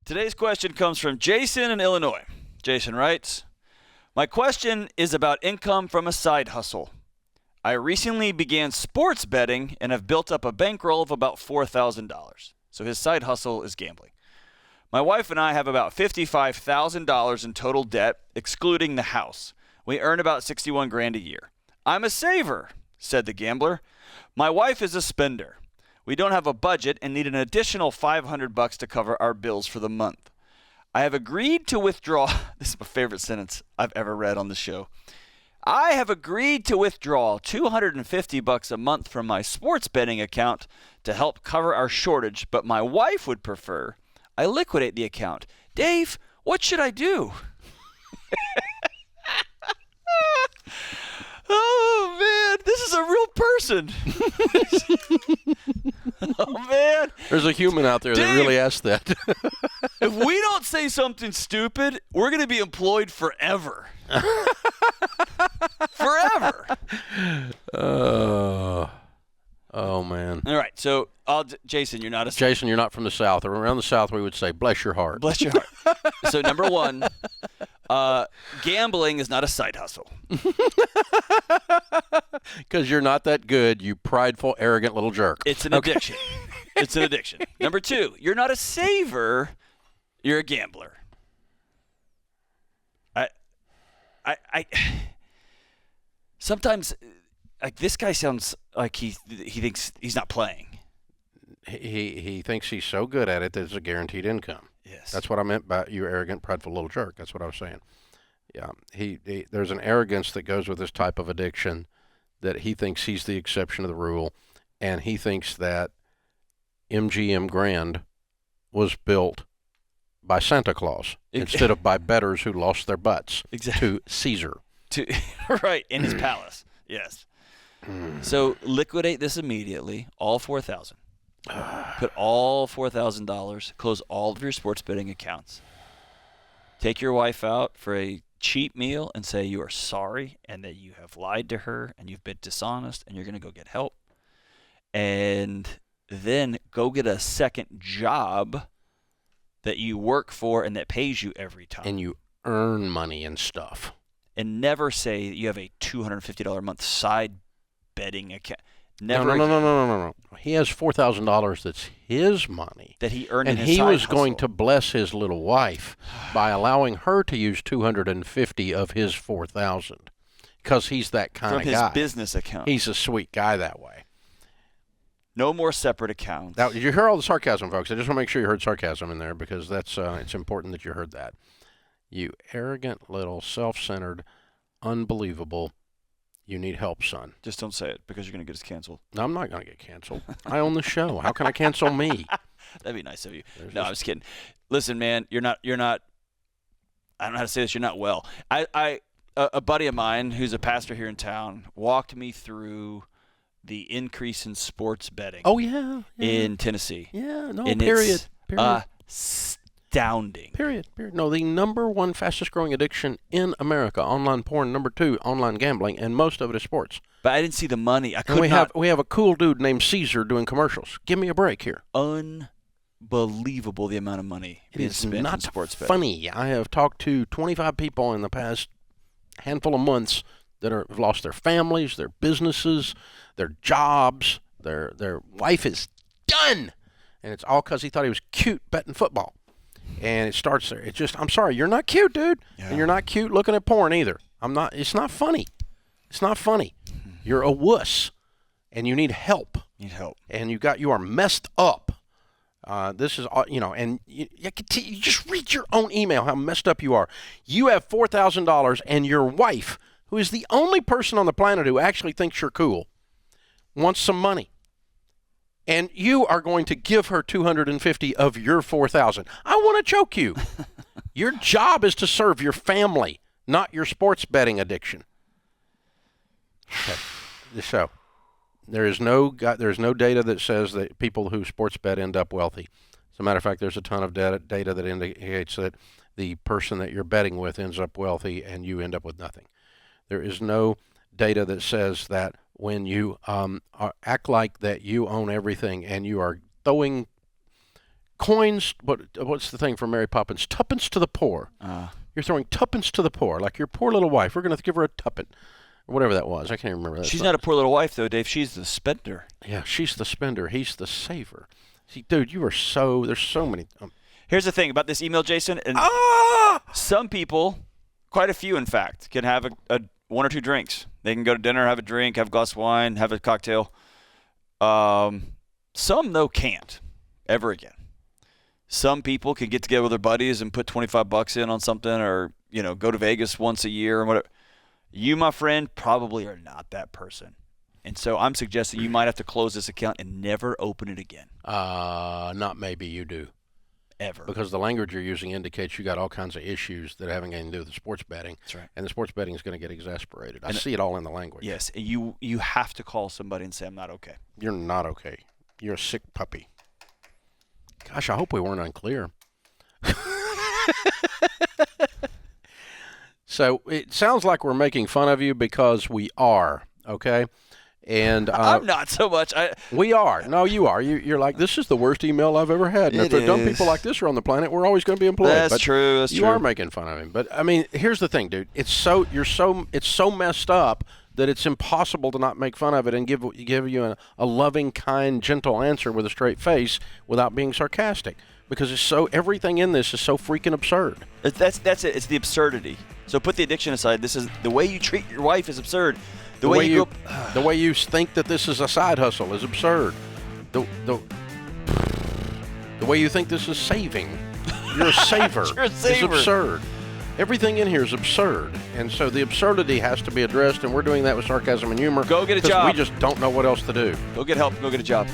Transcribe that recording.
Today's question comes from Jason in Illinois. Jason writes, my question is about income from a side hustle. I recently began sports betting and have built up a bankroll of about $4,000. So his side hustle is gambling. My wife and I have about $55,000 in total debt, excluding the house. We earn about $61,000 a year. I'm a saver, said the gambler. My wife is a spender. We don't have a budget and need an additional $500 to cover our bills for the month. I have agreed to withdraw. This is my favorite sentence I've ever read on the show. I have agreed to withdraw $250 a month from my sports betting account to help cover our shortage, but my wife would prefer I liquidate the account. Dave, what should I do? Oh, man, this is a real person. Oh, man. There's a human out there Dave, that really asked that. If we don't say something stupid, we're going to be employed forever. Forever. Oh, man. All right, so Jason, you're not a Jason, you're not from the South. Or around the South, we would say, bless your heart. Bless your heart. So number one, gambling is not a side hustle. Because you're not that good, you prideful, arrogant little jerk. It's an addiction. It's an addiction. Number two, you're not a saver. You're a gambler. I sometimes, like, this guy sounds like he thinks he's not playing. He thinks he's so good at it that it's a guaranteed income. Yes. That's what I meant by you arrogant, prideful little jerk. That's what I was saying. Yeah. There's an arrogance that goes with this type of addiction that he thinks he's the exception to the rule, and he thinks that MGM Grand was built by Santa Claus instead of by bettors who lost their butts to Caesar. Right, in his palace. Yes. So liquidate this immediately, all $4,000. Put all $4,000, close all of your sports betting accounts. Take your wife out for a cheap meal and say you are sorry and that you have lied to her and you've been dishonest and you're going to go get help. And then go get a second job that you work for and that pays you every time. And you earn money and stuff. And never say that you have a $250 a month side betting account. Never. No. He has $4,000 that's his money That he earned and in his he side was hustle. going to bless his little wife by allowing her to use $250 of his $4,000 because he's that kind of guy. From his business account. He's a sweet guy that way. No more separate accounts. Now, did you hear all the sarcasm, folks? I just want to make sure you heard sarcasm in there because that's it's important that you heard that. You arrogant little self-centered, unbelievable. You need help, son. Just don't say it because you're going to get us canceled. No, I'm not going to get canceled. I own the show. How can I cancel me? That'd be nice of you. No, I'm just kidding. Listen, man, you're not, I don't know how to say this, you're not well. A buddy of mine who's a pastor here in town walked me through the increase in sports betting. Oh, yeah. In Tennessee. Yeah, no, and period. It's astounding. Period. No, the number one fastest growing addiction in America, online porn. Number two, online gambling, and most of it is sports. But I didn't see the money. We have a cool dude named Caesar doing commercials. Give me a break here. Unbelievable the amount of money being spent on sports betting. Funny. I have talked to 25 people in the past handful of months that have lost their families, their businesses, their jobs. Their wife is done, and it's all because he thought he was cute betting football. And it starts there. It's just, I'm sorry, you're not cute, dude. Yeah. And you're not cute looking at porn either. It's not funny. It's not funny. You're a wuss, and you need help. And you are messed up. This is, and you just read your own email, how messed up you are. You have $4,000, and your wife, who is the only person on the planet who actually thinks you're cool, wants some money. And you are going to give her $250 of your $4,000. I want to choke you. Your job is to serve your family, not your sports betting addiction. Okay. So there's no data that says that people who sports bet end up wealthy. As a matter of fact, there's a ton of data that indicates that the person that you're betting with ends up wealthy and you end up with nothing. There is no data that says that when you act like that you own everything and you are throwing coins. What's the thing from Mary Poppins? Tuppence to the poor. You're throwing tuppence to the poor, like your poor little wife. We're going to give her a tuppence, or whatever that was. I can't even remember that. She's not a poor little wife, though, Dave. She's the spender. Yeah, she's the spender. He's the saver. See, dude, you are so. There's so many. Here's the thing about this email, Jason. And some people, quite a few, in fact, can have a one or two drinks. They can go to dinner, have a drink, have a glass of wine, have a cocktail. Some, though, can't ever again. Some people can get together with their buddies and put $25 in on something, or go to Vegas once a year or whatever. You, my friend, probably are not that person. And so I'm suggesting you might have to close this account and never open it again. Not maybe, you do. Ever. Because the language you're using indicates you got all kinds of issues that haven't anything to do with the sports betting. That's right. And the sports betting is going to get exasperated. I see it all in the language. Yes. You have to call somebody and say, I'm not okay. You're not okay. You're a sick puppy. Gosh, I hope we weren't unclear. So it sounds like we're making fun of you because we are, okay? And I'm not so much. We are. No, you are. You're like, this is the worst email I've ever had. And if there are dumb people like this are on the planet, we're always going to be employed. That's true. That's you true. are making fun of him. But I mean, here's the thing, dude. It's so messed up that it's impossible to not make fun of it and give you a loving, kind, gentle answer with a straight face without being sarcastic. Because everything in this is so freaking absurd. That's it. It's the absurdity. So put the addiction aside. This is the way you treat your wife is absurd. The way you think that this is a side hustle is absurd. The way you think this is saving, you're a saver. You're a saver. Is absurd. Everything in here is absurd, and so the absurdity has to be addressed, and we're doing that with sarcasm and humor. Go get a job. We just don't know what else to do. Go get help. Go get a job.